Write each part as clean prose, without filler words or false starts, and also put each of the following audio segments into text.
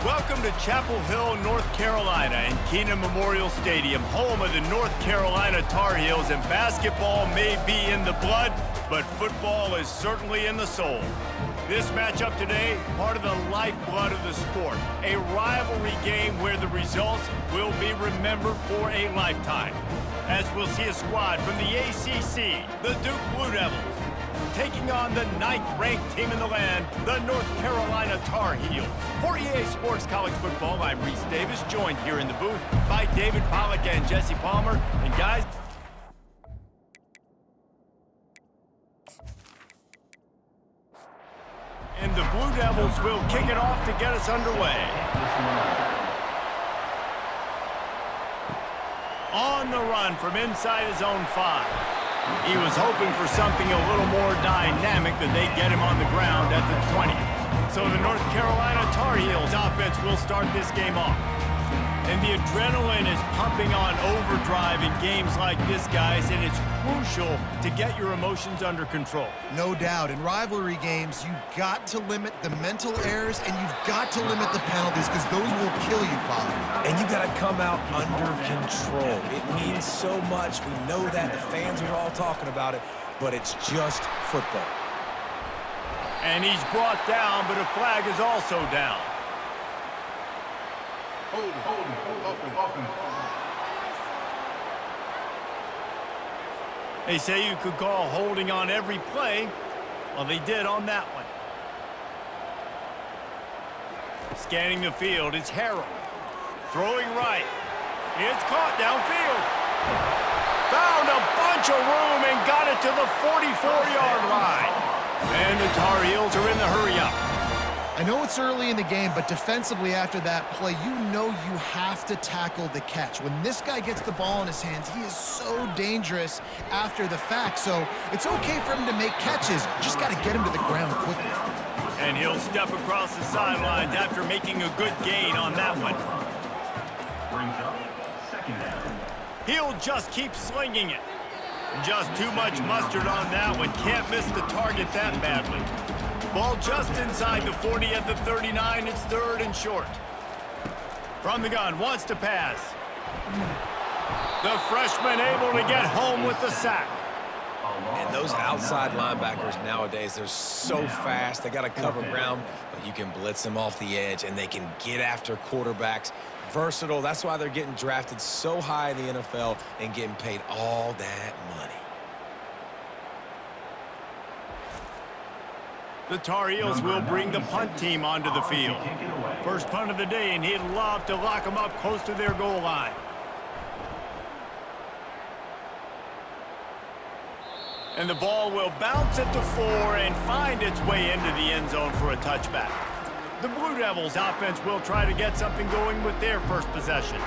Welcome to Chapel Hill, North Carolina, and Kenan Memorial Stadium, home of the North Carolina Tar Heels, and basketball may be in the blood, but football is certainly in the soul. This matchup today, part of the lifeblood of the sport, a rivalry game where the results will be remembered for a lifetime. As we'll see a squad from the ACC, the Duke Blue Devils, taking on the 9th-ranked team in the land, the North Carolina Tar Heels. For EA Sports College Football, I'm Reese Davis, joined here in the booth by David Pollack and Jesse Palmer. And guys, and the Blue Devils will kick it off to get us underway. On the run from inside his own 5. He was hoping for something a little more dynamic, that they get him on the ground at the 20. So the North Carolina Tar Heels offense will start this game off. And the adrenaline is pumping on overdrive in games like this, guys, and it's crucial to get your emotions under control. No doubt. In rivalry games, you've got to limit the mental errors and you've got to limit the penalties because those will kill you, Bob. And you got to come out under control. It means so much. We know that. The fans are all talking about it, but it's just football. And he's brought down, but a flag is also down. They say you could call holding on every play. Well, they did on that one. Scanning the field, it's Harrell. Throwing right. It's caught downfield. Found a bunch of room and got it to the 44-yard line. And the Tar Heels are in the hurry-up. I know it's early in the game, but defensively after that play, you know you have to tackle the catch. When this guy gets the ball in his hands, he is so dangerous after the fact. So it's okay for him to make catches. Just got to get him to the ground quickly. And he'll step across the sidelines after making a good gain on that one. Brings up second down. He'll just keep slinging it. Just too much mustard on that one. Can't miss the target that badly. Ball just inside the 40 at the 39. It's 3rd and short. From the gun, wants to pass. The freshman able to get home with the sack. And those outside linebackers nowadays, they're so fast. They got to cover ground, but you can blitz them off the edge, and they can get after quarterbacks. Versatile. That's why they're getting drafted so high in the NFL and getting paid all that money. The Tar Heels will bring the punt team onto the field. First punt of the day, and he'd love to lock them up close to their goal line. And the ball will bounce at the 4 and find its way into the end zone for a touchback. The Blue Devils offense will try to get something going with their first possession.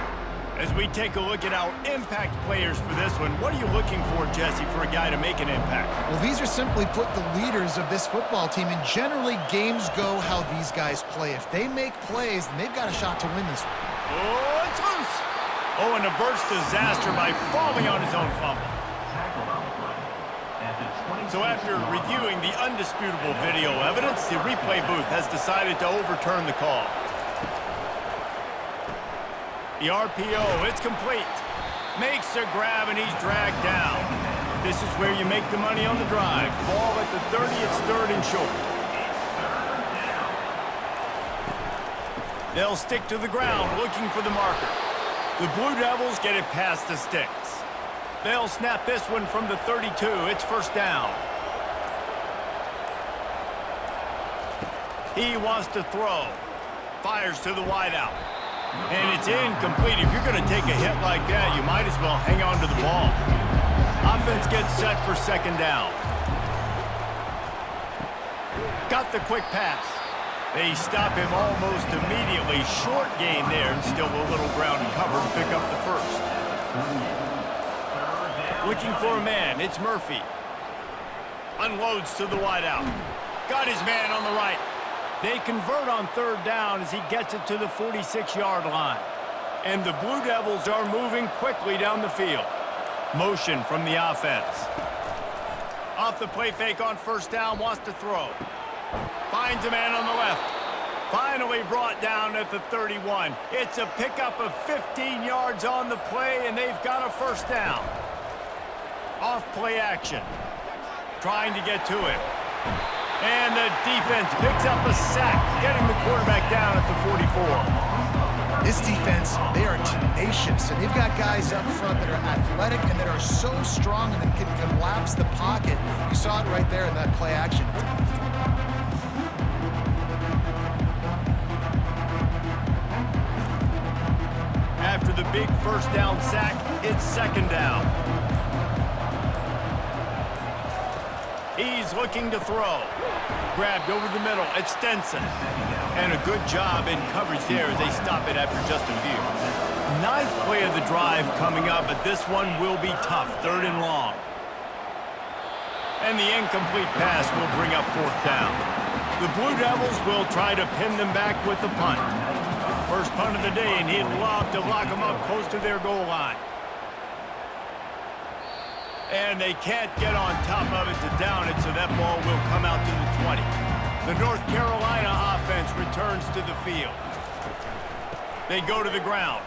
As we take a look at our impact players for this one, what are you looking for, Jesse, for a guy to make an impact? Well, these are simply put the leaders of this football team, and generally games go how these guys play. If they make plays, then they've got a shot to win this one. Oh, it's loose. Oh, and averts disaster by falling on his own fumble. So after reviewing the undisputable video evidence, the replay booth has decided to overturn the call. The RPO, it's complete. Makes a grab, and he's dragged down. This is where you make the money on the drive. Ball at the 30, it's 3rd and short. They'll stick to the ground, looking for the marker. The Blue Devils get it past the sticks. They'll snap this one from the 32. It's 1st down. He wants to throw. Fires to the wideout. And it's incomplete. If you're going to take a hit like that, you might as well hang on to the ball. Offense gets set for 2nd down. Got the quick pass. They stop him almost immediately. Short gain there, and still a little ground to cover to pick up the 1st. Looking for a man. It's Murphy. Unloads to the wideout. Got his man on the right. They convert on 3rd down as he gets it to the 46-yard line. And the Blue Devils are moving quickly down the field. Motion from the offense. Off the play fake on 1st down, wants to throw. Finds a man on the left. Finally brought down at the 31. It's a pickup of 15 yards on the play, and they've got a first down. Off play action. Trying to get to him. And the defense picks up a sack, getting the quarterback down at the 44. This defense, they are tenacious, and they've got guys up front that are athletic and that are so strong and that can collapse the pocket. You saw it right there in that play action. After the big first down sack, it's second down. He's looking to throw. Grabbed over the middle. It's Stenson. And a good job in coverage there as they stop it after just a few. Ninth play of the drive coming up, but this one will be tough. Third and long. And the incomplete pass will bring up fourth down. The Blue Devils will try to pin them back with the punt. First punt of the day, and he'd love to lock them up close to their goal line. And they can't get on top of it to down it, so that ball will come out to the 20. The North Carolina offense returns to the field. They go to the ground.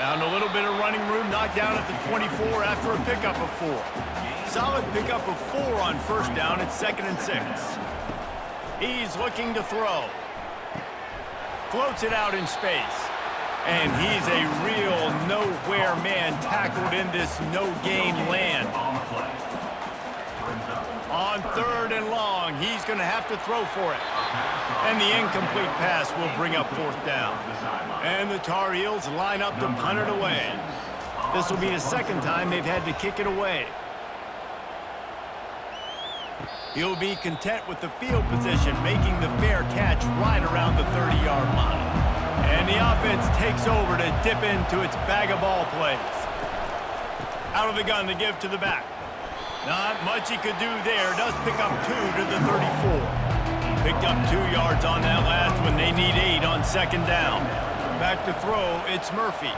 Found a little bit of running room, knocked down at the 24 after a pickup of 4. Solid pickup of 4 on first down. It's 2nd and 6. He's looking to throw. Floats it out in space. And he's a real nowhere man tackled in this no-gain land. On third and long, he's going to have to throw for it. And the incomplete pass will bring up fourth down. And the Tar Heels line up to punt it away. This will be the second time they've had to kick it away. He'll be content with the field position, making the fair catch right around the 30-yard line. And the offense takes over to dip into its bag of ball plays. Out of the gun to give to the back. Not much he could do there. Does pick up 2 to the 34. Picked up 2 yards on that last one. They need 8 on second down. Back to throw, it's Murphy.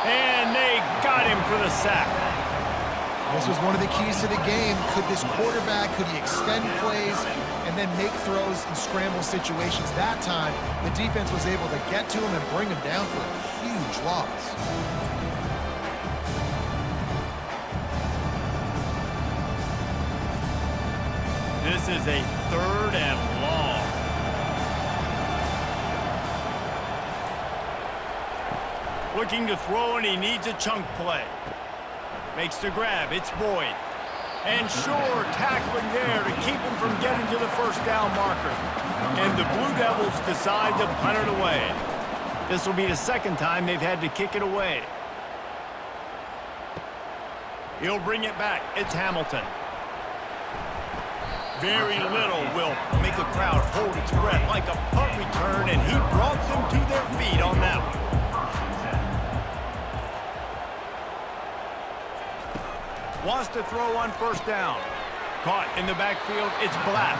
And they got him for the sack. This was one of the keys to the game. Could this quarterback, could he extend plays and then make throws in scramble situations? That time, the defense was able to get to him and bring him down for a huge loss. This is a third and long. Looking to throw, and he needs a chunk play. Makes the grab. It's Boyd. And Shore tackling there to keep him from getting to the first down marker. And the Blue Devils decide to punt it away. This will be the second time they've had to kick it away. He'll bring it back. It's Hamilton. Very little will make the crowd hold its breath like a punt return, and he brought them to their feet on that one. Wants to throw on first down. Caught in the backfield, it's Black.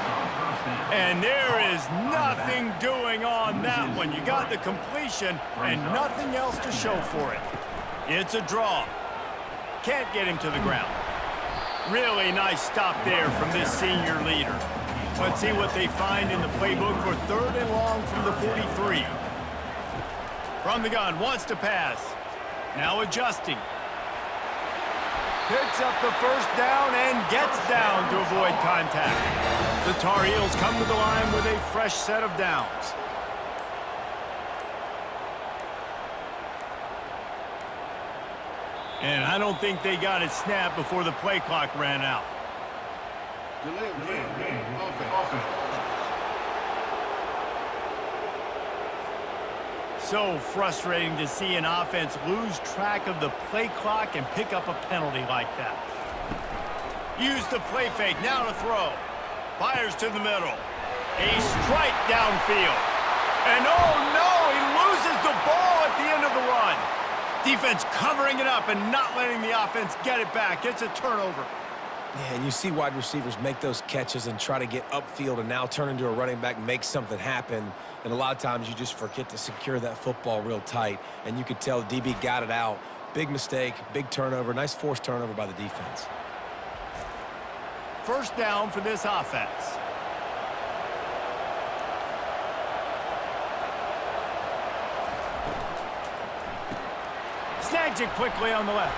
And there is nothing doing on that one. You got the completion and nothing else to show for it. It's a draw. Can't get him to the ground. Really nice stop there from this senior leader. Let's see what they find in the playbook for third and long from the 43. From the gun, wants to pass. Now adjusting. Picks up the first down and gets down to avoid contact. The Tar Heels come to the line with a fresh set of downs. And I don't think they got it snapped before the play clock ran out. So frustrating to see an offense lose track of the play clock and pick up a penalty like that. Use the play fake, now to throw. Fires to the middle. A strike downfield. And oh no, he loses the ball at the end of the run. Defense covering it up and not letting the offense get it back. It's a turnover. Yeah, and you see wide receivers make those catches and try to get upfield and now turn into a running back, make something happen. And a lot of times you just forget to secure that football real tight. And you could tell DB got it out. Big mistake, big turnover, nice forced turnover by the defense. First down for this offense. Snags it quickly on the left.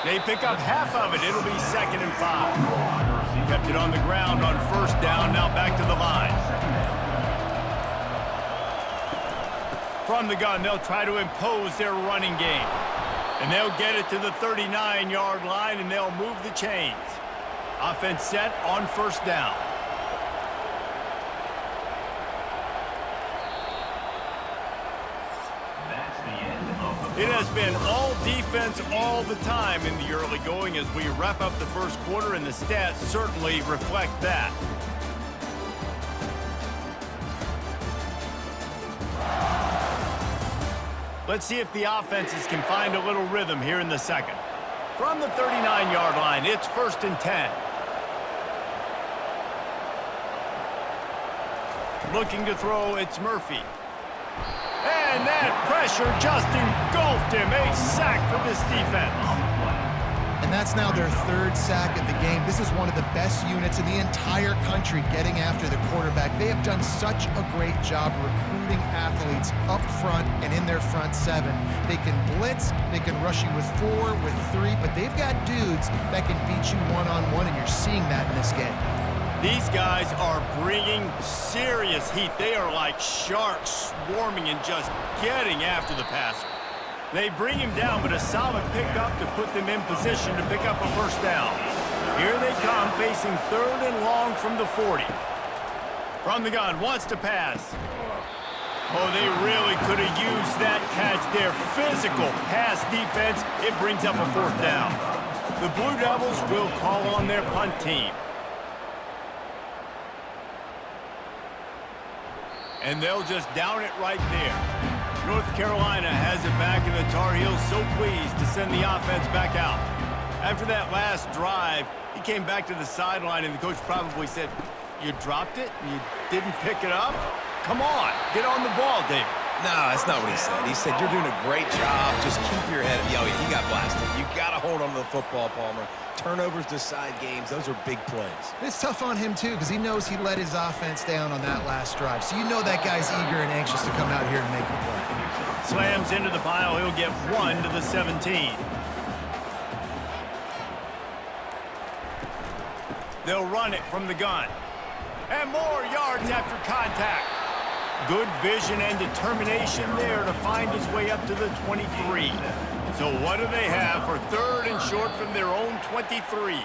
They pick up half of it. It'll be 2nd and 5. Kept it on the ground on 1st down. Now back to the line. From the gun, they'll try to impose their running game. And they'll get it to the 39-yard line, and they'll move the chains. Offense set on 1st down. It has been all defense all the time in the early going as we wrap up the 1st quarter, and the stats certainly reflect that. Let's see if the offenses can find a little rhythm here in the 2nd. From the 39-yard line, it's 1st and 10. Looking to throw, it's Murphy. And that pressure just engulfed him. A sack for this defense. And that's now their 3rd sack of the game. This is one of the best units in the entire country getting after the quarterback. They have done such a great job recruiting athletes up front and in their front 7. They can blitz, they can rush you with 4, with 3, but they've got dudes that can beat you one-on-one, and you're seeing that in this game. These guys are bringing serious heat. They are like sharks swarming and just getting after the passer. They bring him down, but a solid pickup to put them in position to pick up a 1st down. Here they come, facing 3rd and long from the 40. From the gun, wants to pass. Oh, they really could have used that catch there. Physical pass defense. It brings up a 4th down. The Blue Devils will call on their punt team. And they'll just down it right there. North Carolina has it back, and the Tar Heels so pleased to send the offense back out. After that last drive, he came back to the sideline, and the coach probably said, "You dropped it? You didn't pick it up? Come on, get on the ball, David." No, that's not what he said. He said, "You're doing a great job. Just keep your head." Yo, he got blasted. You got to hold on to the football, Palmer. Turnovers decide games. Those are big plays. It's tough on him, too, because he knows he let his offense down on that last drive. So you know that guy's eager and anxious to come out here and make a play. Slams into the pile. He'll get 1 to the 17. They'll run it from the gun. And more yards after contact. Good vision and determination there to find his way up to the 23. So what do they have for 3rd and short from their own 23?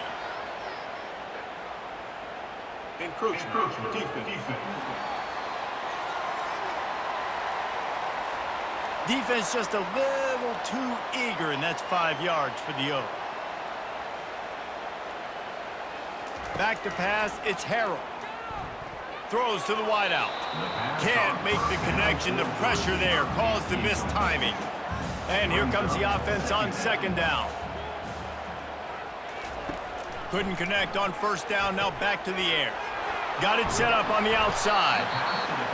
Encroachment defense. Defense just a little too eager, and that's 5 yards for the O. Back to pass, it's Harrell. Throws to the wideout. Can't make the connection. The pressure there caused the missed timing. And here comes the offense on 2nd down. Couldn't connect on 1st down. Now back to the air. Got it set up on the outside.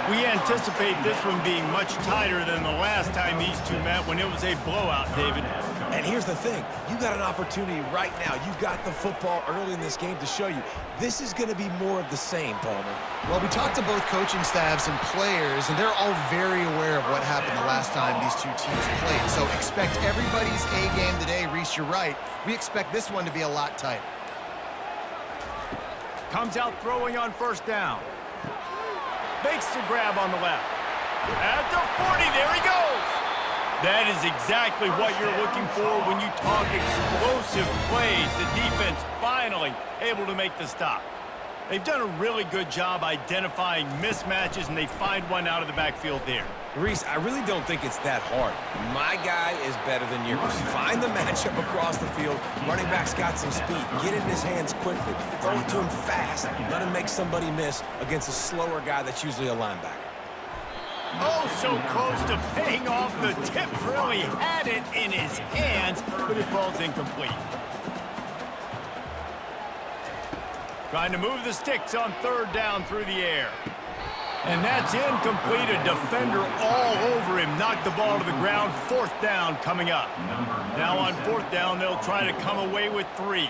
We anticipate this one being much tighter than the last time these two met when it was a blowout, David. And here's the thing. You got an opportunity right now. You got the football early in this game to show you. This is going to be more of the same, Palmer. Well, we talked to both coaching staffs and players, and they're all very aware of what happened the last time these two teams played. So expect everybody's A game today. Reese, you're right. We expect this one to be a lot tighter. Comes out throwing on 1st down. Makes the grab on the left. At the 40, there he goes. That is exactly what you're looking for when you talk explosive plays. The defense finally able to make the stop. They've done a really good job identifying mismatches, and they find one out of the backfield there. Reese, I really don't think it's that hard. My guy is better than yours. Find the matchup across the field. Running back's got some speed. Get it in his hands quickly. Throw it to him fast. Let him make somebody miss against a slower guy that's usually a linebacker. Oh, so close to paying off. The tip really had it in his hands, but it falls incomplete. Trying to move the sticks on 3rd down through the air. And that's incomplete. A defender all over him. Knocked the ball to the ground. 4th down coming up. Now on 4th down, they'll try to come away with 3.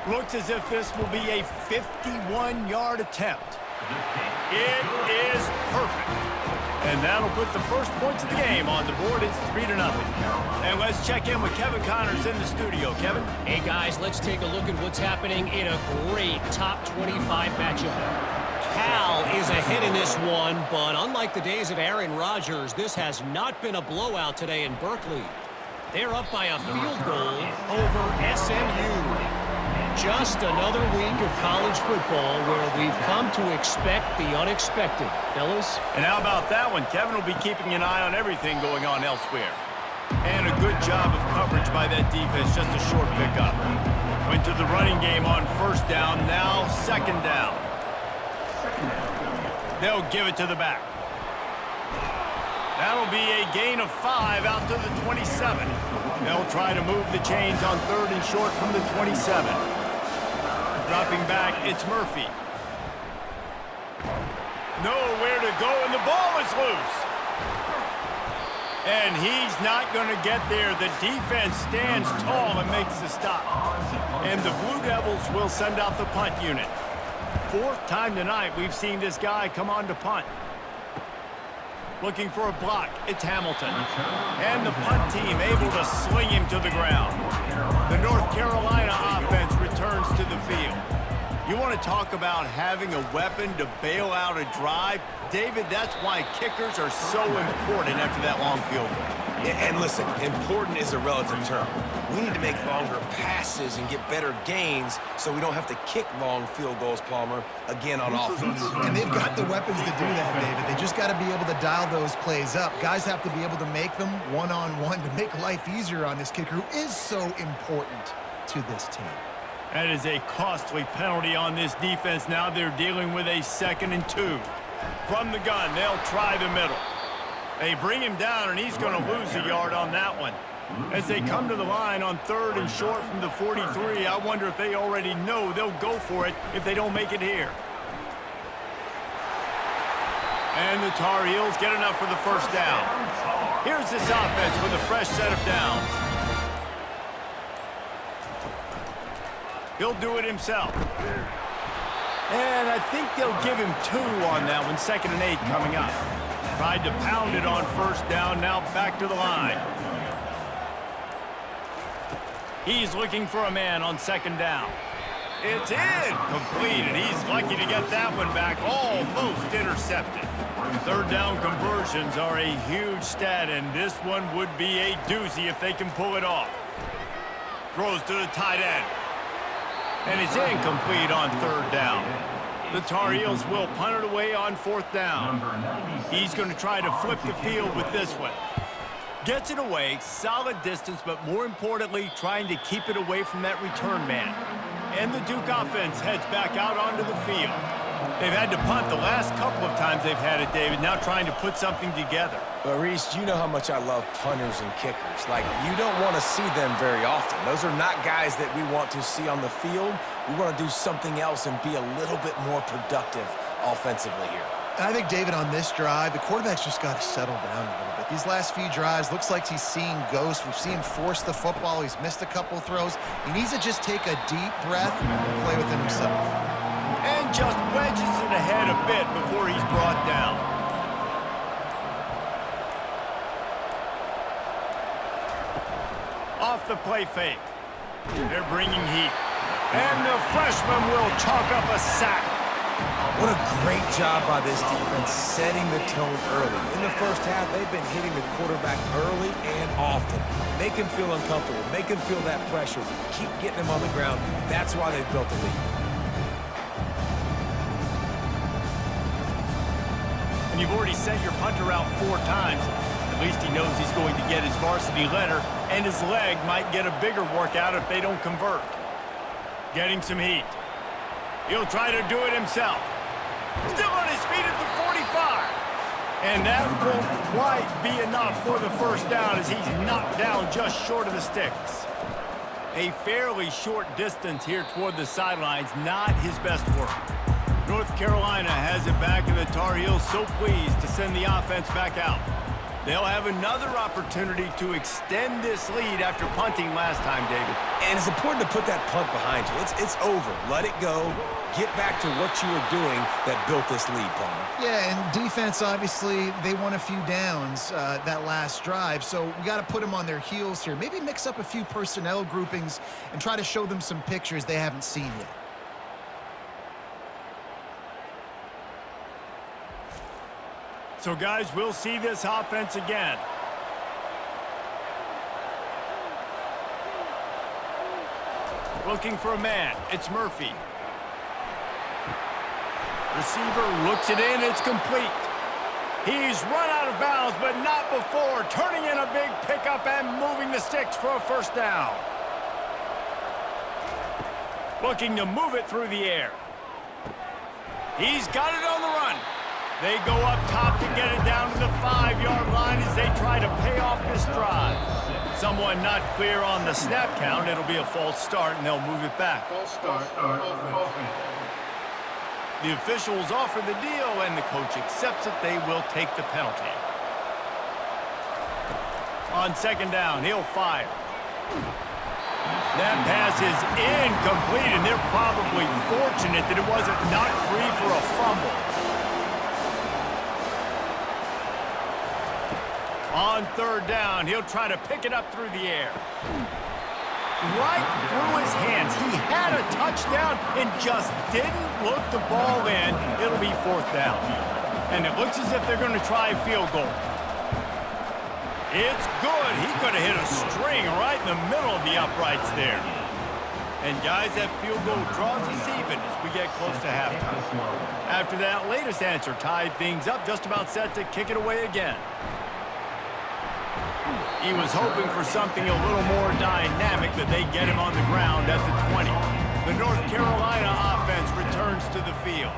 Looks as if this will be a 51-yard attempt. It is perfect. And that'll put the first points of the game on the board. It's 3-0. And let's check in with Kevin Connors in the studio. Kevin? Hey, guys, let's take a look at what's happening in a great top 25 matchup. Cal is ahead in this one, but unlike the days of Aaron Rodgers, this has not been a blowout today in Berkeley. They're up by a field goal over SMU. Just another week of college football where we've come to expect the unexpected. Fellas? And how about that one? Kevin will be keeping an eye on everything going on elsewhere. And a good job of coverage by that defense, just a short pickup. Went to the running game on first down, now second down. They'll give it to the back. That'll be a gain of 5 out to the 27. They'll try to move the chains on third and short from the 27. Dropping back, it's Murphy. Nowhere to go, and the ball is loose. And he's not going to get there. The defense stands tall and makes the stop. And the Blue Devils will send out the punt unit. Fourth time tonight we've seen this guy come on to punt. Looking for a block, it's Hamilton. And the punt team able to sling him to the ground. The North Carolina offense returns to the field. You want to talk about having a weapon to bail out a drive? David, that's why kickers are so important after that long field goal. And listen, important is a relative term. We need to make longer passes and get better gains so we don't have to kick long field goals, Palmer, again on offense. And they've got the weapons to do that, David. They just got to be able to dial those plays up. Guys have to be able to make them one-on-one to make life easier on this kicker who is so important to this team. That is a costly penalty on this defense. Now they're dealing with a 2nd and 2. From the gun, they'll try the middle. They bring him down, and he's going to lose a yard on that one. As they come to the line on third and short from the 43, I wonder if they already know they'll go for it if they don't make it here. And the Tar Heels get enough for the first down. Here's this offense with a fresh set of downs. He'll do it himself. And I think they'll give him 2 on that one. 2nd and 8 coming up. Tried to pound it on first down, now back to the line. He's looking for a man on 2nd down. It's in, completed. He's lucky to get that one back, almost intercepted. 3rd down conversions are a huge stat, and this one would be a doozy if they can pull it off. Throws to the tight end. And it's incomplete on 3rd down. The Tar Heels will punt it away on 4th down. He's going to try to flip the field with this one. Gets it away, solid distance, but more importantly, trying to keep it away from that return man. And the Duke offense heads back out onto the field. They've had to punt the last couple of times they've had it, David, now trying to put something together. But, Reese, you know how much I love punters and kickers. Like, you don't want to see them very often. Those are not guys that we want to see on the field. We want to do something else and be a little bit more productive offensively here. And I think, David, on this drive, the quarterback's just got to settle down a little bit. These last few drives, looks like he's seeing ghosts. We've seen him force the football. He's missed a couple throws. He needs to just take a deep breath and play within himself. And just wedges it ahead a bit before he's brought down. Off the play fake. They're bringing heat. And the freshman will chalk up a sack. What a great job by this defense setting the tone early. In the first half, they've been hitting the quarterback early and often. Make him feel uncomfortable. Make him feel that pressure. Keep getting him on the ground. That's why they've built the lead. And you've already sent your punter out 4 times. At least he knows he's going to get his varsity letter, and his leg might get a bigger workout if they don't convert. Getting some heat. He'll try to do it himself. Still on his feet at the 45. And that won't quite be enough for the first down as he's knocked down just short of the sticks. A fairly short distance here toward the sidelines, not his best work. North Carolina has it back, and the Tar Heels so pleased to send the offense back out. They'll have another opportunity to extend this lead after punting last time, David. And it's important to put that punt behind you. It's over. Let it go. Get back to what you were doing that built this lead, Palmer. Yeah, and defense, obviously, they won a few downs that last drive, so we got to put them on their heels here. Maybe mix up a few personnel groupings and try to show them some pictures they haven't seen yet. So, guys, we'll see this offense again. Looking for a man. It's Murphy. Receiver looks it in. It's complete. He's run out of bounds, but not before. Turning in a big pickup and moving the sticks for a first down. Looking to move it through the air. He's got it on the run. They go up top to get it down to the 5-yard line as they try to pay off this drive. Someone not clear on the snap count. It'll be a false start, and they'll move it back. False start. The officials offer the deal, and the coach accepts it. They will take the penalty. On second down, he'll fire. That pass is incomplete, and they're probably fortunate that it wasn't knocked free for a fumble. On third down, he'll try to pick it up through the air. Right through his hands. He had a touchdown and just didn't look the ball in. It'll be fourth down. And it looks as if they're going to try a field goal. It's good. He could have hit a string right in the middle of the uprights there. And guys, that field goal draws us even as we get close to halftime. After that latest answer tied things up, just about set to kick it away again. He was hoping for something a little more dynamic, that they get him on the ground at the 20. The North Carolina offense returns to the field.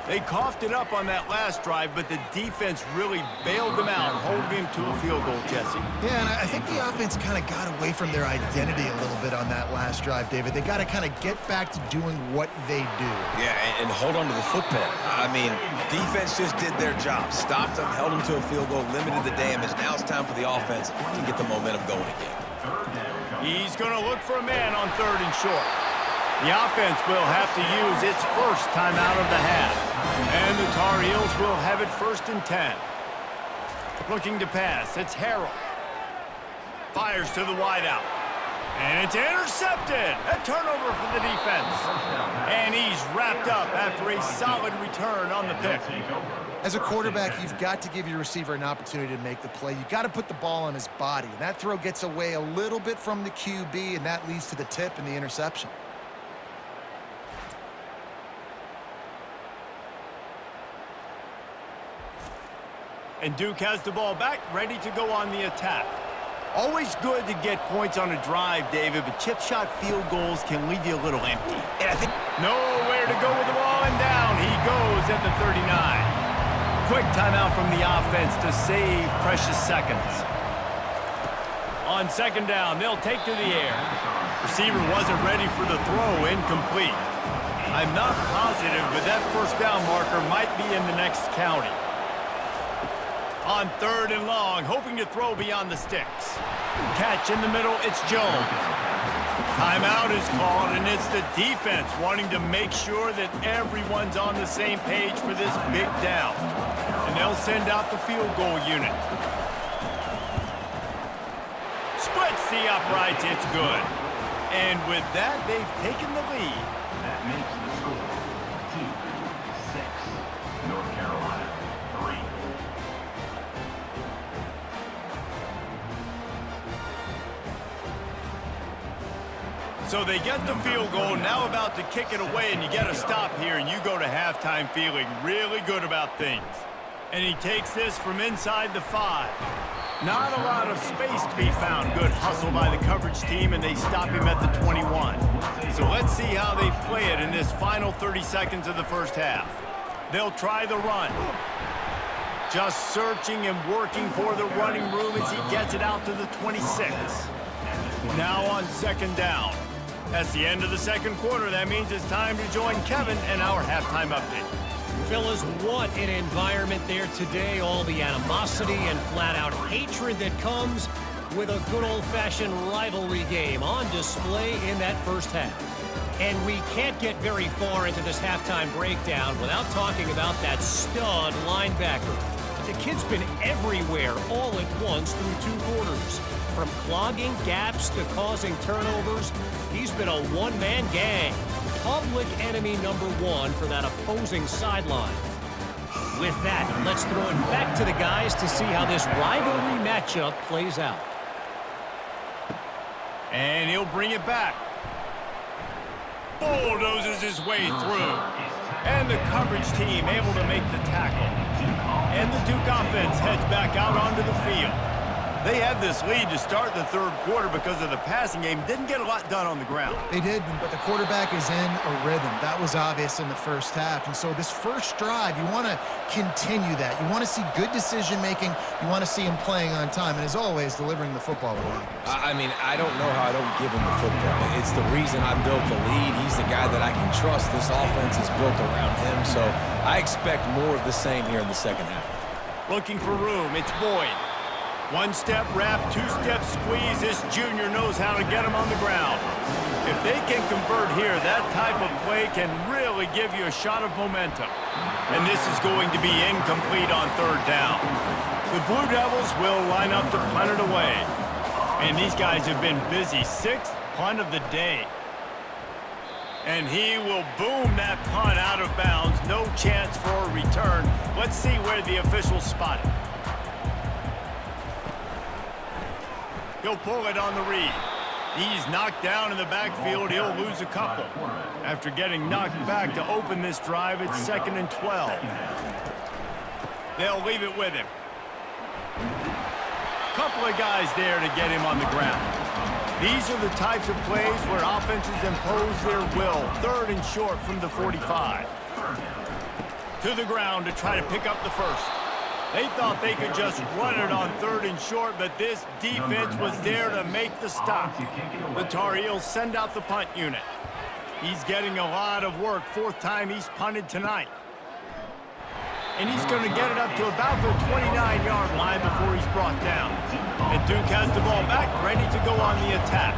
They coughed it up on that last drive, but the defense really bailed them out, holding him to a field goal, Jesse. Yeah, and I think the offense kind of got away from their identity a little bit on that last drive, David. They got to kind of get back to doing what they do. Yeah, and hold on to the football. I mean, defense just did their job. Stopped them, held them to a field goal, limited the damage. Now it's time for the offense to get the momentum going again. He's going to look for a man on third and short. The offense will have to use its first timeout of the half. And the Tar Heels will have it 1st and 10. Looking to pass, it's Harrell. Fires to the wideout. And it's intercepted. A turnover for the defense. And he's wrapped up after a solid return on the pick. As a quarterback, you've got to give your receiver an opportunity to make the play. You've got to put the ball on his body. And that throw gets away a little bit from the QB, and that leads to the tip and the interception. And Duke has the ball back, ready to go on the attack. Always good to get points on a drive, David, but chip shot field goals can leave you a little empty. And I think nowhere to go with the ball, and down he goes at the 39. Quick timeout from the offense to save precious seconds. On second down, they'll take to the air. Receiver wasn't ready for the throw, incomplete. I'm not positive, but that first down marker might be in the next county. On third and long, hoping to throw beyond the sticks. Catch in the middle, it's Jones. Timeout is called, and it's the defense wanting to make sure that everyone's on the same page for this big down. And they'll send out the field goal unit. Splits the uprights, it's good. And with that, they've taken the lead. That makes the score 2-6. North Carolina 3. So they get the field goal, now about to kick it away, and you get a stop here, and you go to halftime feeling really good about things. And he takes this from inside the 5. Not a lot of space to be found. Good hustle by the coverage team, and they stop him at the 21. So let's see how they play it in this final 30 seconds of the first half. They'll try the run. Just searching and working for the running room as he gets it out to the 26. Now on second down. That's the end of the second quarter. That means it's time to join Kevin and our halftime update. fellas, what an environment there today. All the animosity and flat-out hatred that comes with a good old-fashioned rivalry game on display in that first half. And we can't get very far into this halftime breakdown without talking about that stud linebacker. The kid's been everywhere all at once through 2 quarters. From clogging gaps to causing turnovers, he's been a one-man gang. Public enemy number 1 for that opposing sideline. With that, let's throw it back to the guys to see how this rivalry matchup plays out. And he'll bring it back. Bulldozes his way through. And the coverage team able to make the tackle. And the Duke offense heads back out onto the field. They had this lead to start the 3rd quarter because of the passing game. Didn't get a lot done on the ground. They did, but the quarterback is in a rhythm. That was obvious in the first half. And so this first drive, you want to continue that. You want to see good decision-making. You want to see him playing on time. And as always, delivering the football away. I mean, I don't know how I don't give him the football. It's the reason I built the lead. He's the guy that I can trust. This offense is built around him. So I expect more of the same here in the second half. Looking for room. It's Boyd. 1-step wrap, 2-step squeeze. This junior knows how to get him on the ground. If they can convert here, that type of play can really give you a shot of momentum. And this is going to be incomplete on 3rd down. The Blue Devils will line up to punt it away. And these guys have been busy. 6th punt of the day. And he will boom that punt out of bounds. No chance for a return. Let's see where the officials spot it. He'll pull it on the read. He's knocked down in the backfield. He'll lose a couple. After getting knocked back to open this drive, it's 2nd and 12. They'll leave it with him. Couple of guys there to get him on the ground. These are the types of plays where offenses impose their will. 3rd and short from the 45. To the ground to try to pick up the first. They thought they could just run it on 3rd and short, but this defense was there to make the stop. The Tar Heels send out the punt unit. He's getting a lot of work. 4th time he's punted tonight. And he's going to get it up to about the 29-yard line before he's brought down. And Duke has the ball back, ready to go on the attack.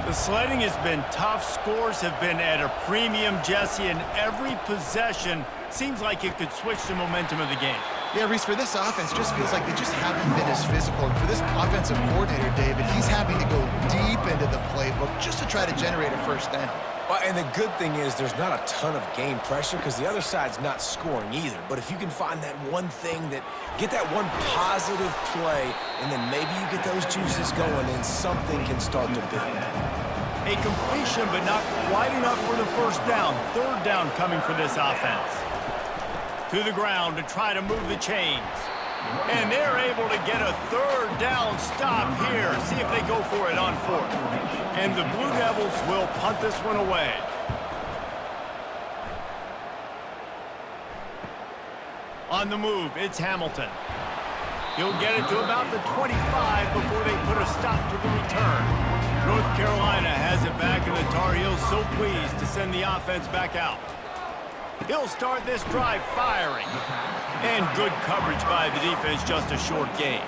The sledding has been tough. Scores have been at a premium, Jesse, and every possession seems like it could switch the momentum of the game. Yeah, Reese, for this offense, just feels like they just haven't been as physical. And for this offensive coordinator, David, he's having to go deep into the playbook just to try to generate a first down. Well, and the good thing is there's not a ton of game pressure because the other side's not scoring either. But if you can find that one thing get that one positive play, and then maybe you get those juices going and something can start to build. A completion, but not quite enough for the first down. 3rd down coming for this offense. To the ground to try to move the chains. And they're able to get a 3rd down stop here. See if they go for it on 4th. And the Blue Devils will punt this one away. On the move, it's Hamilton. He'll get it to about the 25 before they put a stop to the return. North Carolina has it back, and the Tar Heels so pleased to send the offense back out. He'll start this drive firing. And good coverage by the defense, just a short gain.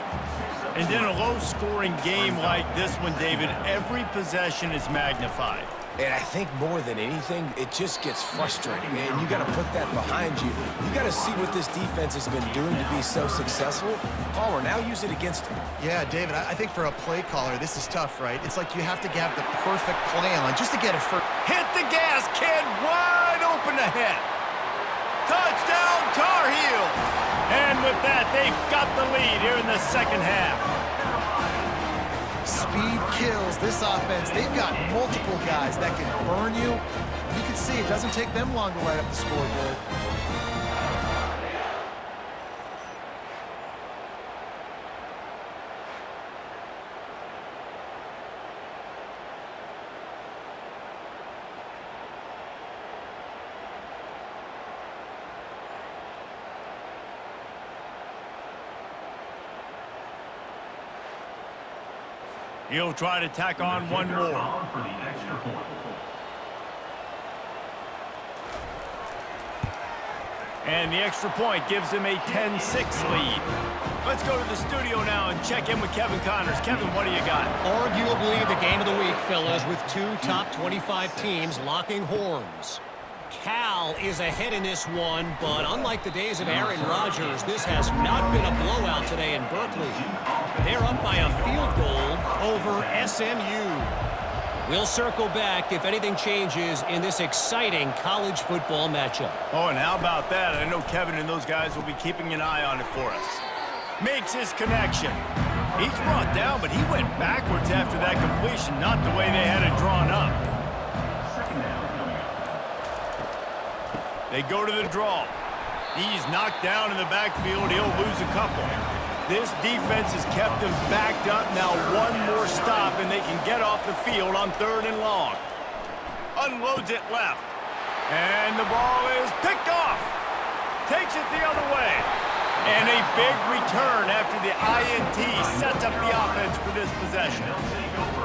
And in a low-scoring game like this one, David, every possession is magnified. And I think more than anything, it just gets frustrating, and you got to put that behind you. You got to see what this defense has been doing to be so successful. Palmer, now use it against them. Yeah, David, I think for a play caller, this is tough, right? It's like you have to have the perfect play on just to get it first. Hit the gas, kid, wide open ahead. Touchdown, Tar Heels! And with that, they've got the lead here in the second half. Speed kills this offense. They've got multiple guys that can burn you. You can see it doesn't take them long to light up the scoreboard. He'll try to tack on one more. For the extra point. And the extra point gives them a 10-6 lead. Let's go to the studio now and check in with Kevin Connors. Kevin, what do you got? Arguably the game of the week, fellas, with two top 25 teams locking horns. Cal is ahead in this one, but unlike the days of Aaron Rodgers, this has not been a blowout today in Berkeley. They're up by a field goal over SMU. We'll circle back if anything changes in this exciting college football matchup. Oh, and how about that? I know Kevin and those guys will be keeping an eye on it for us. Makes his connection. He's brought down, but he went backwards after that completion, not the way they had it drawn up. They go to the draw. He's knocked down in the backfield. He'll lose a couple. This defense has kept them backed up. Now one more stop, and they can get off the field on 3rd and long. Unloads it left. And the ball is picked off. Takes it the other way. And a big return after the INT sets up the offense for this possession.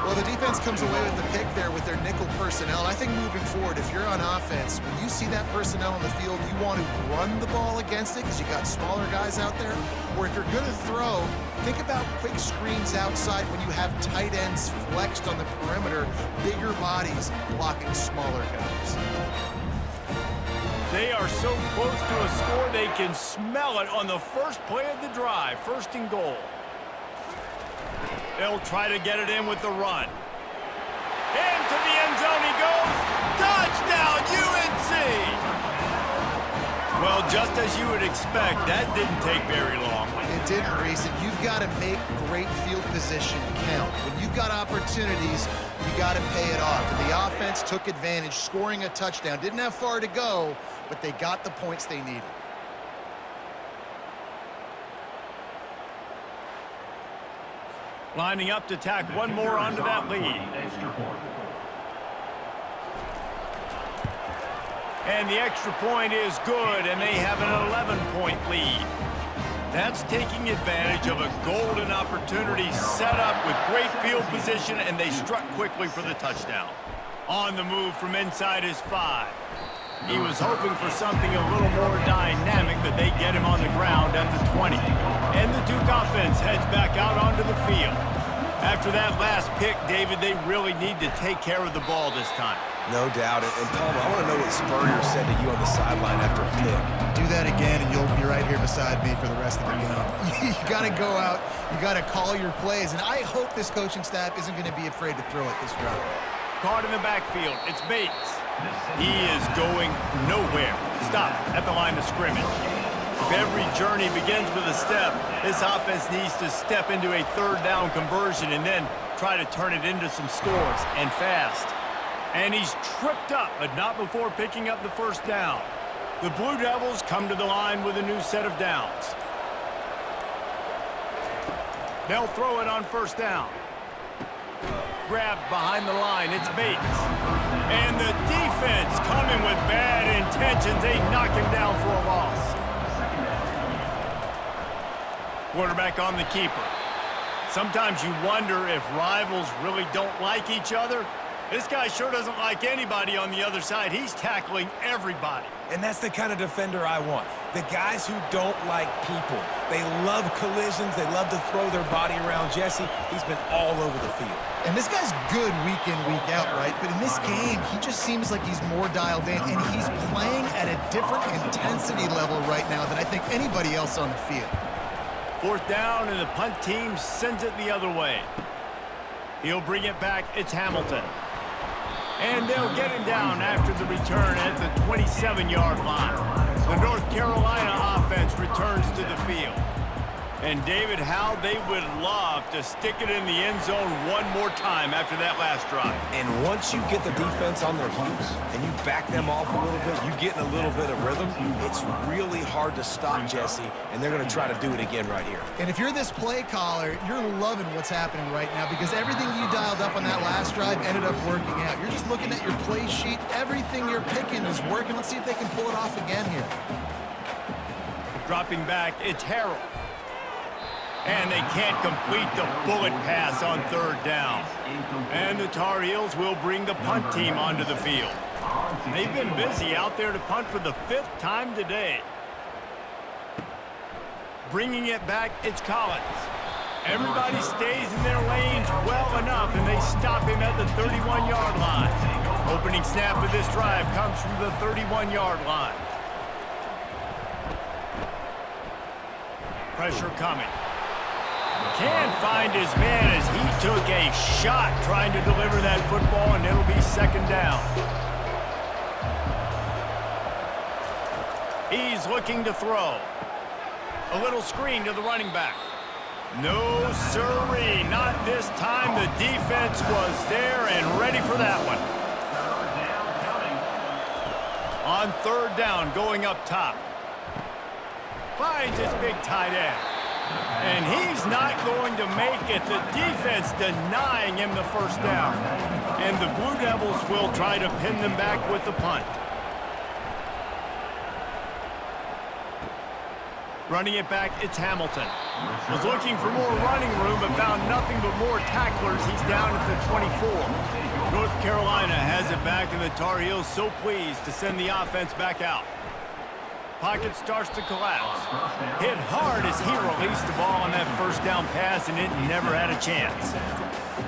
Well, the defense comes away with the pick there with their nickel personnel. I think moving forward, if you're on offense, when you see that personnel on the field, you want to run the ball against it because you got smaller guys out there. Or if you're going to throw, think about quick screens outside when you have tight ends flexed on the perimeter, bigger bodies blocking smaller guys. They are so close to a score, they can smell it on the first play of the drive. 1st and goal. They'll try to get it in with the run. Into the end zone he goes. Touchdown, UNC! Well, just as you would expect, that didn't take very long. It didn't, Reese. And you've got to make great field position count. When you've got opportunities, you got to pay it off. And the offense took advantage, scoring a touchdown. Didn't have far to go, but they got the points they needed. Lining up to tack one more onto that lead. And the extra point is good, and they have an 11-point lead. That's taking advantage of a golden opportunity set up with great field position, and they struck quickly for the touchdown. On the move from inside his 5. He was hoping for something a little more dynamic, but they get him on the ground at the 20. And the Duke offense heads back out onto the field. After that last pick, David, they really need to take care of the ball this time. No doubt. And Palmer, I want to know what Spurrier said to you on the sideline after a pick. Do that again, and you'll be right here beside me for the rest of the game. You got to go out. You got to call your plays. And I hope this coaching staff isn't going to be afraid to throw it this drive. Caught in the backfield. It's Bates. He is going nowhere. Stop at the line of scrimmage. If every journey begins with a step, this offense needs to step into a 3rd down conversion and then try to turn it into some scores, and fast. And he's tripped up, but not before picking up the 1st down. The Blue Devils come to the line with a new set of downs. They'll throw it on 1st down. Grabbed behind the line, it's Bates. And the defense coming with bad intentions. They knock him down for a loss. Quarterback on the keeper. Sometimes you wonder if rivals really don't like each other. This guy sure doesn't like anybody on the other side. He's tackling everybody. And that's the kind of defender I want. The guys who don't like people. They love collisions. They love to throw their body around Jesse. He's been all over the field. And this guy's good week in, week out, right? But in this game, he just seems like he's more dialed in, and he's playing at a different intensity level right now than I think anybody else on the field. 4th down, and the punt team sends it the other way. He'll bring it back. It's Hamilton. And they'll get him down after the return at the 27-yard line. The North Carolina offense returns to the field. And David, how they would love to stick it in the end zone one more time after that last drive. And once you get the defense on their heels and you back them off a little bit, you get in a little bit of rhythm, it's really hard to stop Jesse, and they're going to try to do it again right here. And if you're this play caller, you're loving what's happening right now because everything you dialed up on that last drive ended up working out. You're just looking at your play sheet. Everything you're picking is working. Let's see if they can pull it off again here. Dropping back, it's Harrell. And they can't complete the bullet pass on 3rd down. And the Tar Heels will bring the punt team onto the field. They've been busy out there to punt for the 5th time today. Bringing it back, it's Collins. Everybody stays in their lanes well enough, and they stop him at the 31-yard line. Opening snap of this drive comes from the 31-yard line. Pressure coming. Can't find his man as he took a shot trying to deliver that football, and it'll be second down. He's looking to throw. A little screen to the running back. No, sirree, not this time. The defense was there and ready for that one. On third down, going up top. Finds his big tight end. And he's not going to make it. The defense denying him the first down. And the Blue Devils will try to pin them back with the punt. Running it back, it's Hamilton. Was looking for more running room, but found nothing but more tacklers. He's down at the 24. North Carolina has it back, and the Tar Heels so pleased to send the offense back out. Pocket starts to collapse. Hit hard as he released the ball on that first down pass, and it never had a chance.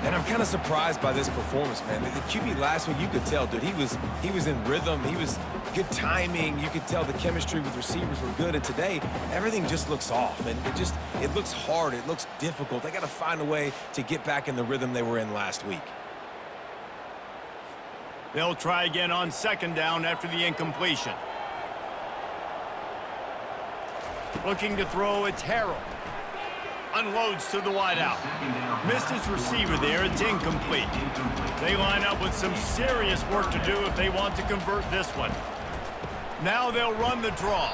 And I'm kind of surprised by this performance, man. The QB last week, you could tell, dude, he was in rhythm. He was good timing. You could tell the chemistry with receivers were good. And today, everything just looks off. And it looks hard. It looks difficult. They got to find a way to get back in the rhythm they were in last week. They'll try again on second down after the incompletion. Looking to throw, it's Harrell. Unloads to the wideout. Missed his receiver there. It's incomplete. They line up with some serious work to do if they want to convert this one. Now they'll run the draw.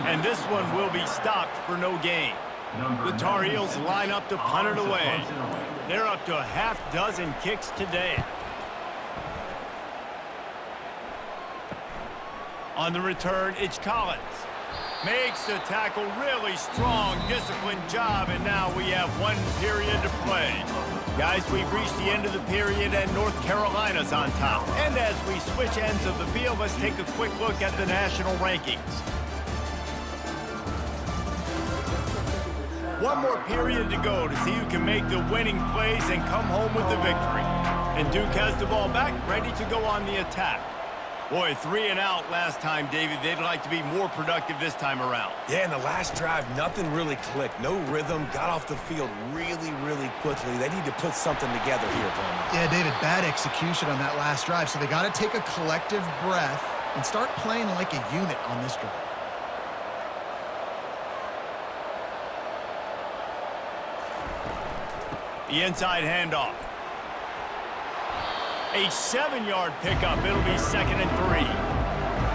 And this one will be stopped for no gain. The Tar Heels line up to punt it away. They're up to a half dozen kicks today. On the return, it's Collins. Makes the tackle, really strong, disciplined job, and now we have one period to play. Guys, we've reached the end of the period, and North Carolina's on top. And as we switch ends of the field, let's take a quick look at the national rankings. One more period to go to see who can make the winning plays and come home with the victory. And Duke has the ball back, ready to go on the attack. Boy, 3 and out last time, David. They'd like to be more productive this time around. Yeah, in the last drive, nothing really clicked. No rhythm, got off the field really, really quickly. They need to put something together here, Bowman. Yeah, David, bad execution on that last drive, so they got to take a collective breath and start playing like a unit on this drive. The inside handoff. A 7-yard pickup. It'll be 2nd and 3.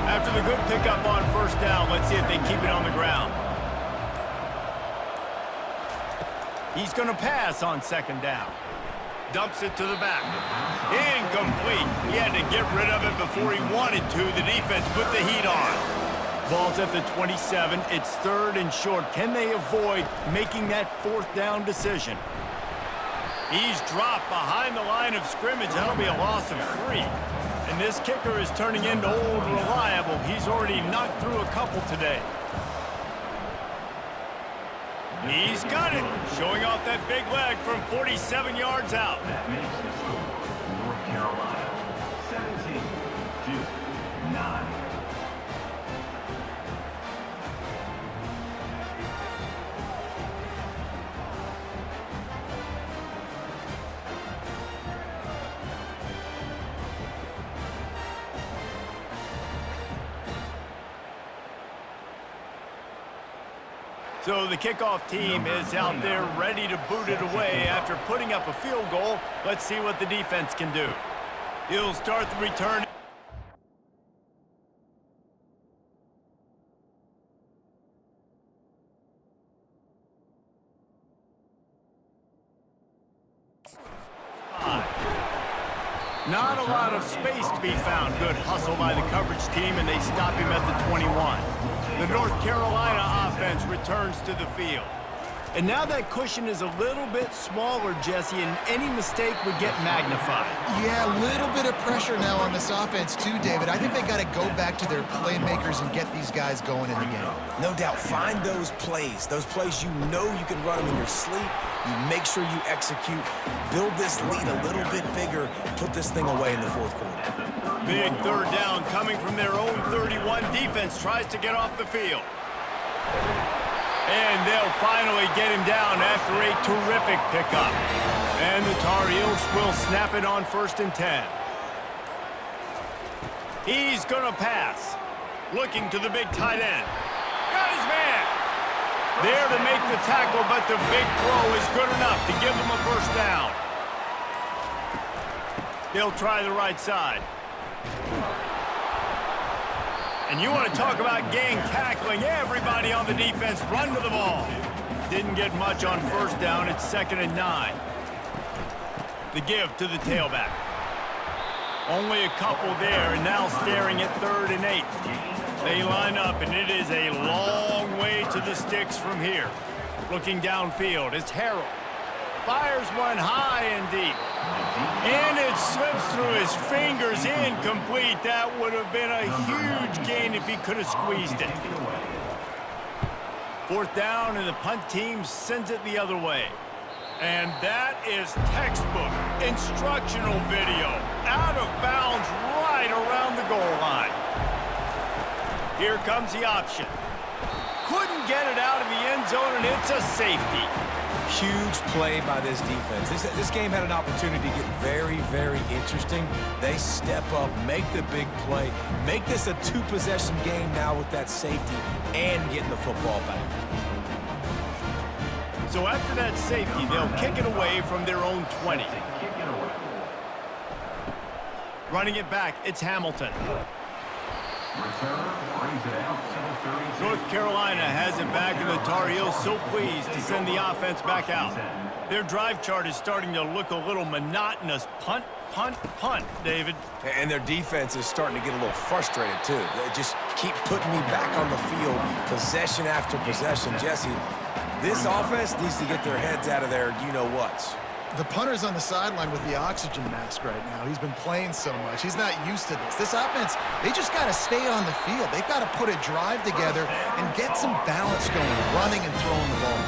After the good pickup on first down, let's see if they keep it on the ground. He's going to pass on 2nd down. Dumps it to the back. Incomplete. He had to get rid of it before he wanted to. The defense put the heat on. Ball's at the 27. It's 3rd and short. Can they avoid making that 4th down decision? He's dropped behind the line of scrimmage. That'll be a loss of 3. And this kicker is turning into old reliable. He's already knocked through a couple today. He's got it. Showing off that big leg from 47 yards out. That makes the score North Carolina 17-9. So the kickoff team is out there ready to boot it away after putting up a field goal. Let's see what the defense can do. He'll start the return. Not a lot of space to be found. Good hustle by the coverage team, and they stop him at the 21. The North Carolina offense returns to the field. And now that cushion is a little bit smaller, Jesse, and any mistake would get magnified. Yeah, a little bit of pressure now on this offense too, David. I think they got to go back to their playmakers and get these guys going in the game. No doubt. Find those plays you know you can run them in your sleep. You make sure you execute. Build this lead a little bit bigger. Put this thing away in the fourth quarter. Big third down coming from their own 31. Defense tries to get off the field. And they'll finally get him down after a terrific pickup. And the Tar Heels will snap it on 1st and 10. He's going to pass. Looking to the big tight end. Got his man. There to make the tackle, but the big throw is good enough to give them a first down. They'll try the right side. And you want to talk about gang tackling. Everybody on the defense run to the ball. Didn't get much on first down. It's 2nd and 9. The give to the tailback. Only a couple there, and now staring at 3rd and 8. They line up, and it is a long way to the sticks from here. Looking downfield, it's Harrell. Fires one high and deep. And it slips through his fingers, incomplete. That would have been a huge gain if he could have squeezed it. 4th down, and the punt team sends it the other way. And that is textbook instructional video. Out of bounds right around the goal line. Here comes the option. Couldn't get it out of the end zone, and it's a safety. Huge play by this defense. This game had an opportunity to get very, very interesting. They step up, make the big play, make this a 2-possession game now with that safety and getting the football back. So after that safety, they'll kick it away from their own 20. Running it back, it's Hamilton. North Carolina has it back, and the Tar Heels so pleased to send the offense back out. Their drive chart is starting to look a little monotonous. Punt, punt, punt, David. And their defense is starting to get a little frustrated, too. They just keep putting me back on the field, possession after possession. Jesse, this offense needs to get their heads out of their you-know-whats. The punter's on the sideline with the oxygen mask right now. He's been playing so much. He's not used to this. This offense, they just got to stay on the field. They've got to put a drive together and get some balance going, running and throwing the ball.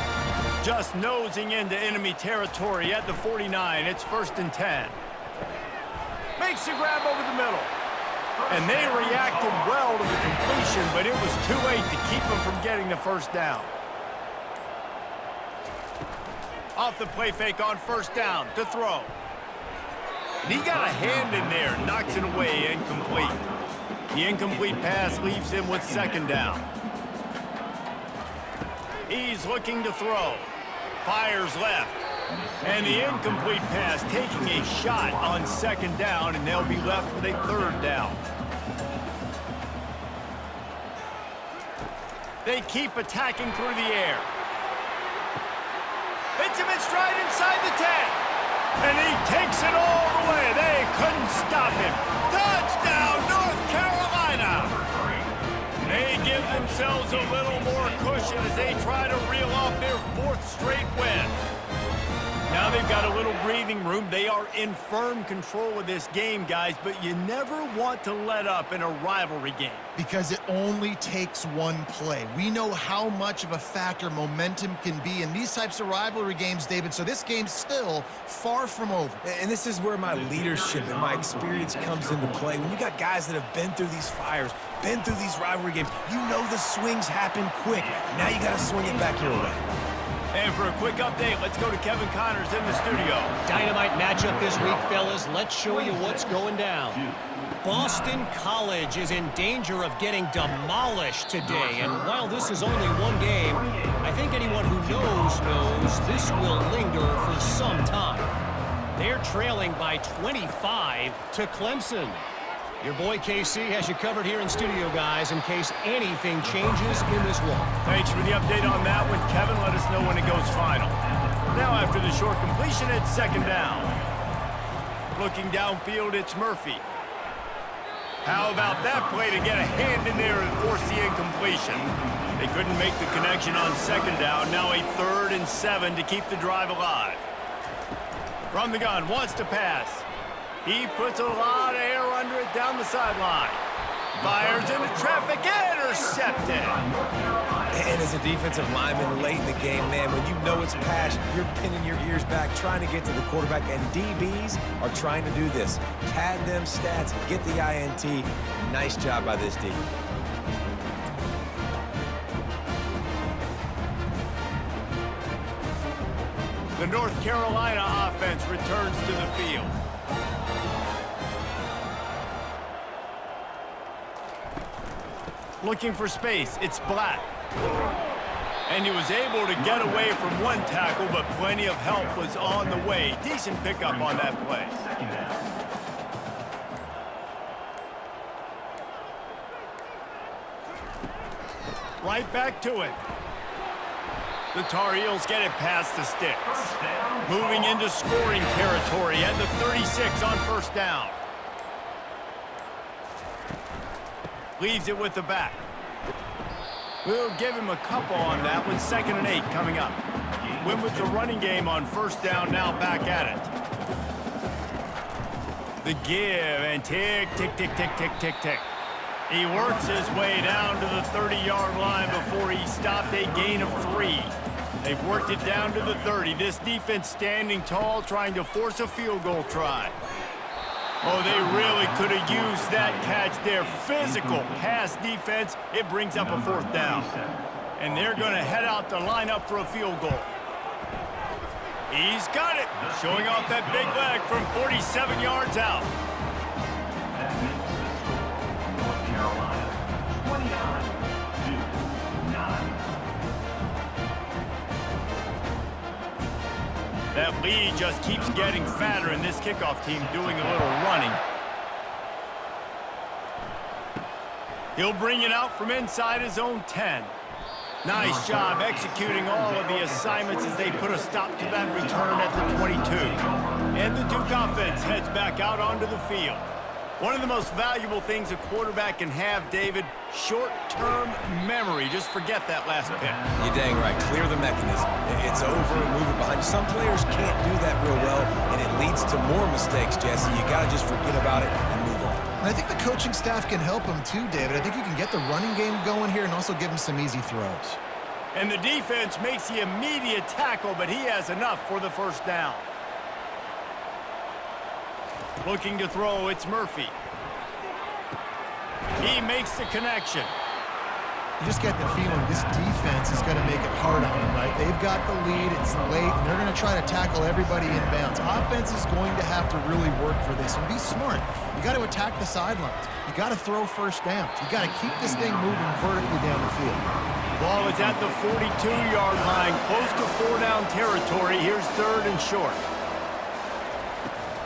Just nosing into enemy territory at the 49. It's 1st and 10. Makes the grab over the middle. And they reacted well to the completion, but it was too late to keep them from getting the first down. Off the play fake on 1st down to throw. And he got a hand in there, knocks it away, incomplete. The incomplete pass leaves him with 2nd down. He's looking to throw. Fires left. And the incomplete pass taking a shot on 2nd down, and they'll be left with a 3rd down. They keep attacking through the air. Hits him in stride inside the 10. And he takes it all the way. They couldn't stop him. Touchdown, North Carolina. They give themselves a little more cushion as they try to reel off their 4th straight win. Now they've got a little breathing room. They are in firm control of this game, guys, but you never want to let up in a rivalry game. Because it only takes one play. We know how much of a factor momentum can be in these types of rivalry games, David, so this game's still far from over. And this is where my leadership and my experience comes into play. When you got guys that have been through these fires, been through these rivalry games, you know the swings happen quick. Now you got to swing it back your way. And for a quick update, let's go to Kevin Connors in the studio. Dynamite matchup this week, fellas. Let's show you what's going down. Boston College is in danger of getting demolished today. And while this is only one game, I think anyone who knows this will linger for some time. They're trailing by 25 to Clemson. Your boy KC has you covered here in studio, guys, in case anything changes in this one. Thanks for the update on that one, Kevin. Let us know when it goes final. Now after the short completion, it's 2nd down. Looking downfield, it's Murphy. How about that play to get a hand in there and force the incompletion? They couldn't make the connection on second down. Now a 3rd and 7 to keep the drive alive. From the gun, wants to pass. He puts a lot of air under it down the sideline. Fires into traffic, intercepted. And as a defensive lineman late in the game, man, when you know it's pass, you're pinning your ears back, trying to get to the quarterback, and DBs are trying to do this. Pad them stats, get the INT. Nice job by this D. The North Carolina offense returns to the field. Looking for space, it's Black. And he was able to get away from one tackle, but plenty of help was on the way. Decent pickup on that play. Right back to it. The Tar Heels get it past the sticks. Moving into scoring territory at the 36 on first down. Leaves it with the back. We'll give him a couple on that with 2nd and 8 coming up. Went with the running game on first down, now back at it. The give and tick, tick, tick, tick, tick, tick, tick. He works his way down to the 30-yard line before he stopped, a gain of 3. They've worked it down to the 30. This defense standing tall, trying to force a field goal try. Oh, they really could have used that catch there. Physical pass defense. It brings up a 4th down. And they're going to head out to line up for a field goal. He's got it. Showing off that big leg from 47 yards out. That makes the score. North Carolina 29-9. That lead just keeps getting fatter, and this kickoff team doing a little running. He'll bring it out from inside his own 10. Nice job executing all of the assignments as they put a stop to that return at the 22. And the Duke offense heads back out onto the field. One of the most valuable things a quarterback can have, David, short-term memory. Just forget that last pick. You're dang right. Clear the mechanism. It's over, move it behind you. Some players can't do that real well, and it leads to more mistakes, Jesse. You got to just forget about it and move on. And I think the coaching staff can help him too, David. I think you can get the running game going here and also give him some easy throws. And the defense makes the immediate tackle, but he has enough for the first down. Looking to throw, it's Murphy. He makes the connection. You just get the feeling this defense is going to make it hard on them, right? They've got the lead, it's late, and they're going to try to tackle everybody inbounds. Offense is going to have to really work for this and be smart. You got to attack the sidelines. You got to throw first downs. You got to keep this thing moving vertically down the field. Ball is at the 42-yard line, close to 4-down territory. Here's 3rd and short.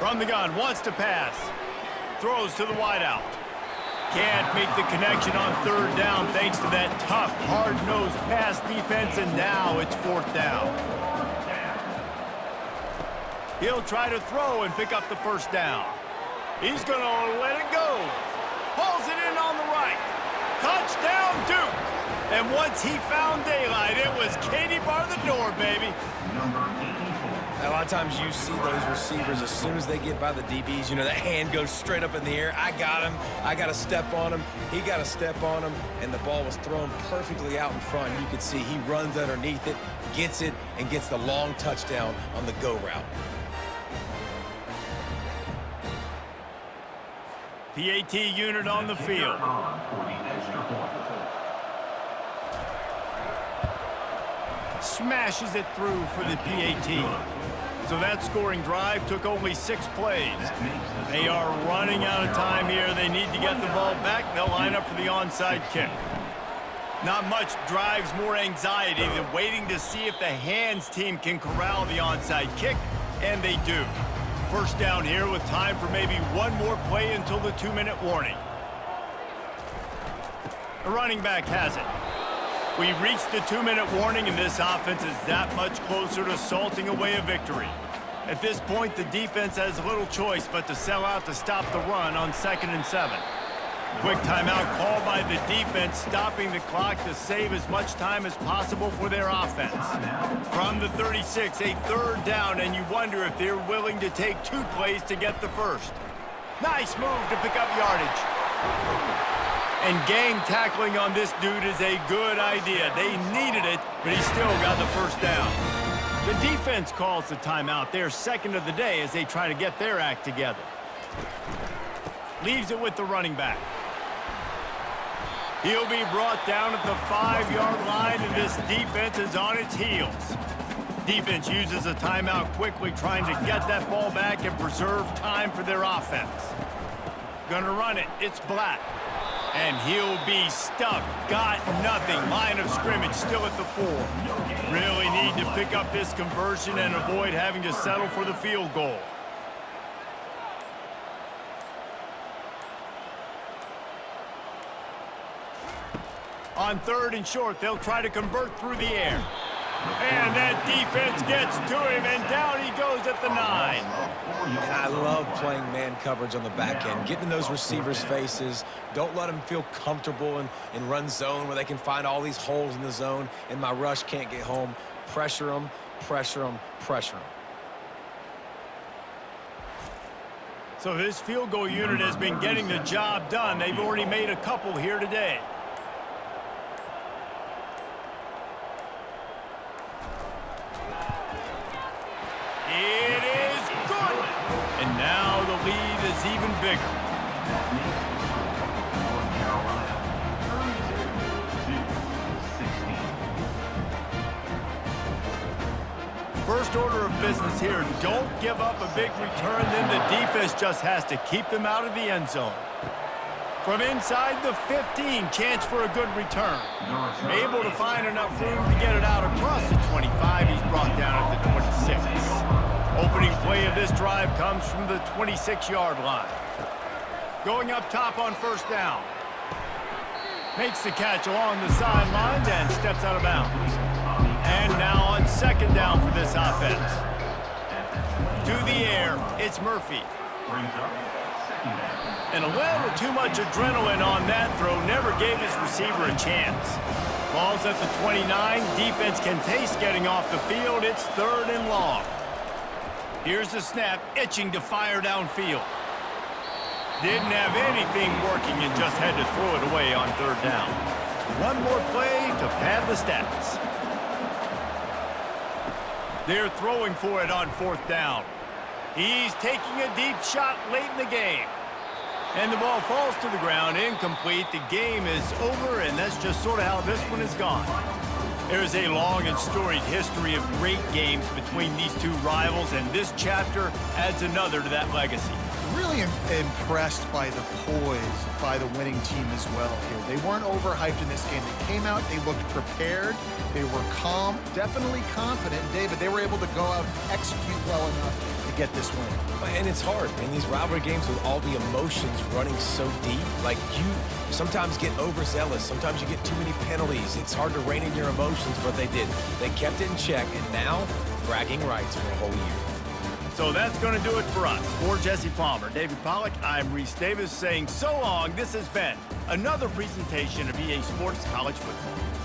From the gun, wants to pass. Throws to the wideout. Can't make the connection on 3rd down thanks to that tough, hard-nosed pass defense, and now it's 4th down. He'll try to throw and pick up the first down. He's going to let it go. Pulls it in on the right. Touchdown, Duke. And once he found daylight, it was Katie bar the door, baby. A lot of times you see those receivers, as soon as they get by the DBs, you know, that hand goes straight up in the air. I got him. I got to step on him. He got to step on him, and the ball was thrown perfectly out in front. You could see he runs underneath it, gets it, and gets the long touchdown on the go route. PAT unit on the field. Smashes it through for the PAT. So that scoring drive took only 6 plays. They are running out of time here. They need to get the ball back. They'll line up for the onside kick. Not much drives more anxiety than waiting to see if the hands team can corral the onside kick, and they do. First down here with time for maybe one more play until the 2-minute warning. The running back has it. We reached the 2-minute warning, and this offense is that much closer to salting away a victory. At this point, the defense has little choice but to sell out to stop the run on 2nd and 7. Quick timeout called by the defense, stopping the clock to save as much time as possible for their offense. From the 36, a third down, and you wonder if they're willing to take 2 plays to get the first. Nice move to pick up yardage. And gang tackling on this dude is a good idea. They needed it, but he still got the first down. The defense calls the timeout. They're second of the day as they try to get their act together. Leaves it with the running back. He'll be brought down at the 5-yard line, and this defense is on its heels. Defense uses a timeout quickly, trying to get that ball back and preserve time for their offense. Gonna run it. It's Black. And he'll be stuck. Got nothing. Line of scrimmage still at the 4. Really need to pick up this conversion and avoid having to settle for the field goal. On 3rd and short, they'll try to convert through the air. And that defense gets to him, and down he goes at the 9. And I love playing man coverage on the back end, getting in those receivers' faces. Don't let them feel comfortable in run zone where they can find all these holes in the zone, and my rush can't get home. Pressure them, pressure them, pressure them. So this field goal unit has been getting the job done. They've already made a couple here today. It is good. And now the lead is even bigger. North Carolina, 32-16. First order of business here, don't give up a big return, then the defense just has to keep them out of the end zone. From inside the 15, chance for a good return. Able to find enough room to get it out across the 25. He's brought down at the 26. Opening play of this drive comes from the 26-yard line. Going up top on first down. Makes the catch along the sidelines and steps out of bounds. And now on second down for this offense. To the air, it's Murphy. Brings up second down. And a little too much adrenaline on that throw. Never gave his receiver a chance. Ball's at the 29. Defense can taste getting off the field. It's 3rd and long. Here's the snap, itching to fire downfield. Didn't have anything working and just had to throw it away on 3rd down. One more play to pad the stats. They're throwing for it on 4th down. He's taking a deep shot late in the game. And the ball falls to the ground, incomplete. The game is over, and that's just sort of how this one is gone. There's a long and storied history of great games between these two rivals, and this chapter adds another to that legacy. Really impressed by the poise by the winning team as well here. They weren't overhyped in this game. They came out, they looked prepared, they were calm, definitely confident. David, they were able to go out and execute well enough to get this win. And it's hard in these rivalry games with all the emotions running so deep. Like, you sometimes get overzealous. Sometimes you get too many penalties. It's hard to rein in your emotions, but they did. They kept it in check, and now bragging rights for a whole year. So that's going to do it for us. For Jesse Palmer, David Pollack, I'm Reese Davis saying so long. This has been another presentation of EA Sports College Football.